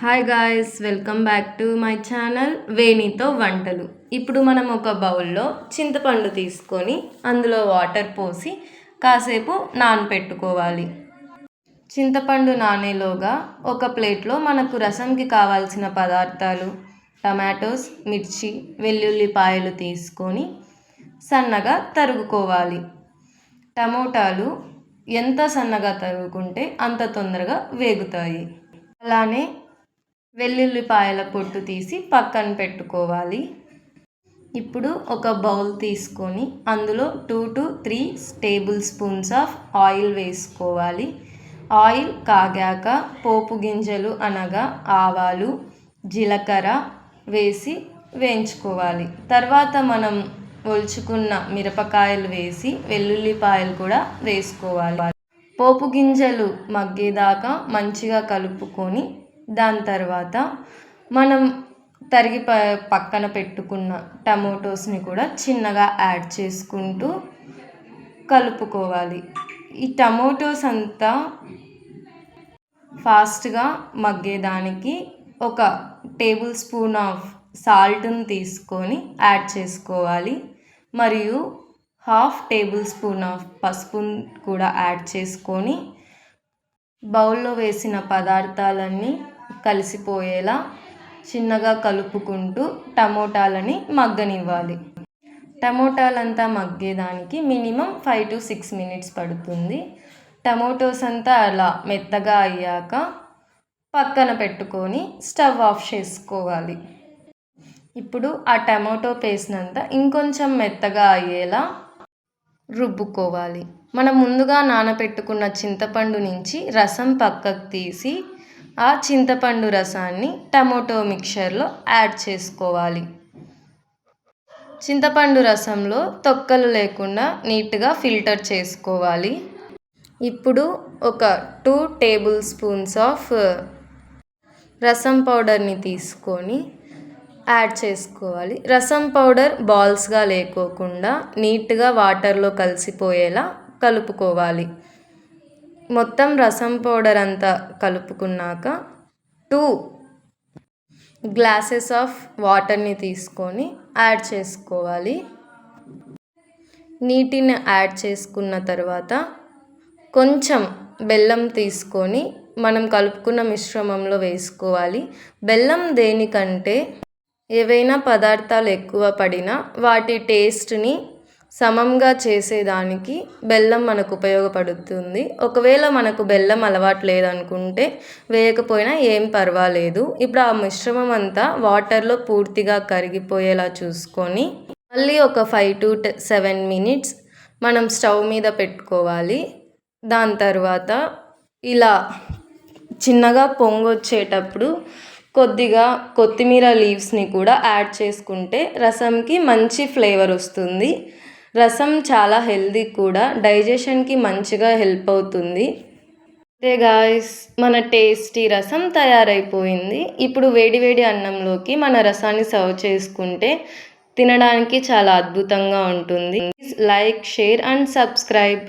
Hi guys, welcome back to my channel వేణితో వంటలు. ఇప్పుడు మనం ఒక బౌల్లో చింతపండు తీసుకొని అందులో వాటర్ పోసి కాసేపు నానపెట్టుకోవాలి. చింతపండు నానేలోగా ఒక ప్లేట్లో మనకు రసంకి కావాల్సిన పదార్థాలు టమాటోస్, మిర్చి, వెల్లుల్లిపాయలు తీసుకొని సన్నగా తరుగుకోవాలి. టమోటాలు ఎంత సన్నగా తరుగుకుంటే అంత తొందరగా వేగుతాయి. అలానే వెల్లుల్లిపాయల పొట్టు తీసి పక్కన పెట్టుకోవాలి. ఇప్పుడు ఒక బౌల్ తీసుకొని అందులో 2 to 3 table spoons of oil వేసుకోవాలి. ఆయిల్ కాగాక పోపు గింజలు అనగా ఆవాలు, జీలకర్ర వేసి వేయించుకోవాలి. తర్వాత మనం ఒలుచుకున్న మిరపకాయలు వేసి వెల్లుల్లిపాయలు కూడా వేసుకోవాలి. పోపు గింజలు మగ్గేదాకా మంచిగా కలుపుకొని దాని తర్వాత మనం తరిగి పక్కన పెట్టుకున్న టమోటోస్ని కూడా చిన్నగా యాడ్ చేసుకుంటూ కలుపుకోవాలి. ఈ టమోటోస్ అంతా ఫాస్ట్గా మగ్గేదానికి ఒక టేబుల్ స్పూన్ ఆఫ్ సాల్ట్ని తీసుకొని యాడ్ చేసుకోవాలి. మరియు హాఫ్ టేబుల్ స్పూన్ ఆఫ్ పసుపుని కూడా యాడ్ చేసుకొని బౌల్లో వేసిన పదార్థాలన్నీ కలిసిపోయేలా చిన్నగా కలుపుకుంటూ టమోటాలని మగ్గనివ్వాలి. టమోటాలంతా మగ్గేదానికి మినిమం 5 to 6 minutes పడుతుంది. టమోటోస్ అంతా అలా మెత్తగా అయ్యాక పక్కన పెట్టుకొని స్టవ్ ఆఫ్ చేసుకోవాలి. ఇప్పుడు ఆ టమాటో పేస్ట్నంతా ఇంకొంచెం మెత్తగా అయ్యేలా రుబ్బుకోవాలి. మనం ముందుగా నానబెట్టుకున్న చింతపండు నుంచి రసం పక్కకు తీసి ఆ చింతపండు రసాన్ని టమోటో మిక్చర్లో యాడ్ చేసుకోవాలి. చింతపండు రసంలో తొక్కలు లేకుండా నీట్గా ఫిల్టర్ చేసుకోవాలి. ఇప్పుడు ఒక 2 టేబుల్ స్పూన్స్ ఆఫ్ రసం పౌడర్ని తీసుకొని యాడ్ చేసుకోవాలి. రసం పౌడర్ బాల్స్గా లేకోకుండా నీట్గా వాటర్లో కలిసిపోయేలా కలుపుకోవాలి. మొత్తం రసం పౌడర్ అంతా కలుపుకున్నాక 2 గ్లాసెస్ ఆఫ్ వాటర్ని తీసుకొని యాడ్ చేసుకోవాలి. నీటిని యాడ్ చేసుకున్న తర్వాత కొంచెం బెల్లం తీసుకొని మనం కలుపుకున్న మిశ్రమంలో వేసుకోవాలి. బెల్లం దేనికంటే ఏవైనా పదార్థాలు ఎక్కువ పడినా వాటి టేస్ట్ని సమంగా చేసేదానికి బెల్లం మనకు ఉపయోగపడుతుంది. ఒకవేళ మనకు బెల్లం అలవాటు లేదనుకుంటే వేయకపోయినా ఏం పర్వాలేదు. ఇప్పుడు ఆ మిశ్రమం అంతా వాటర్లో పూర్తిగా కరిగిపోయేలా చూసుకొని మళ్ళీ ఒక 5 to 7 minutes మనం స్టవ్ మీద పెట్టుకోవాలి. దాని తర్వాత ఇలా చిన్నగా పొంగొచ్చేటప్పుడు కొద్దిగా కొత్తిమీర లీవ్స్ని కూడా యాడ్ చేసుకుంటే రసంకి మంచి ఫ్లేవర్ వస్తుంది. రసం చాలా హెల్దీ కూడా, డైజెషన్కి మంచిగా హెల్ప్ అవుతుంది. అంతే గాయ్స్, మన టేస్టీ రసం తయారైపోయింది. ఇప్పుడు వేడివేడి అన్నంలోకి మన రసాన్ని సర్వ్ చేసుకుంటే తినడానికి చాలా అద్భుతంగా ఉంటుంది. Like, share and subscribe.